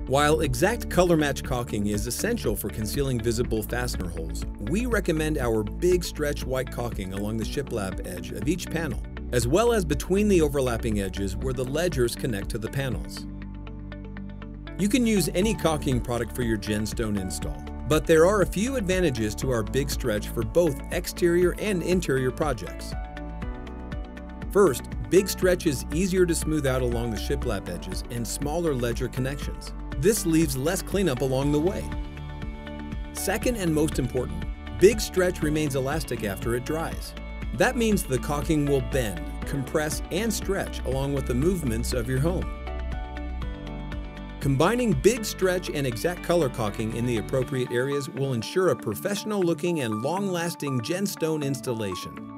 While exact color match caulking is essential for concealing visible fastener holes, we recommend our big stretch white caulking along the shiplap edge of each panel, as well as between the overlapping edges where the ledgers connect to the panels. You can use any caulking product for your GenStone install, but there are a few advantages to our big stretch for both exterior and interior projects. First, big stretch is easier to smooth out along the shiplap edges and smaller ledger connections. This leaves less cleanup along the way. Second, and most important, big stretch remains elastic after it dries. That means the caulking will bend, compress, and stretch along with the movements of your home. Combining big stretch and exact color caulking in the appropriate areas will ensure a professional-looking and long-lasting GenStone installation.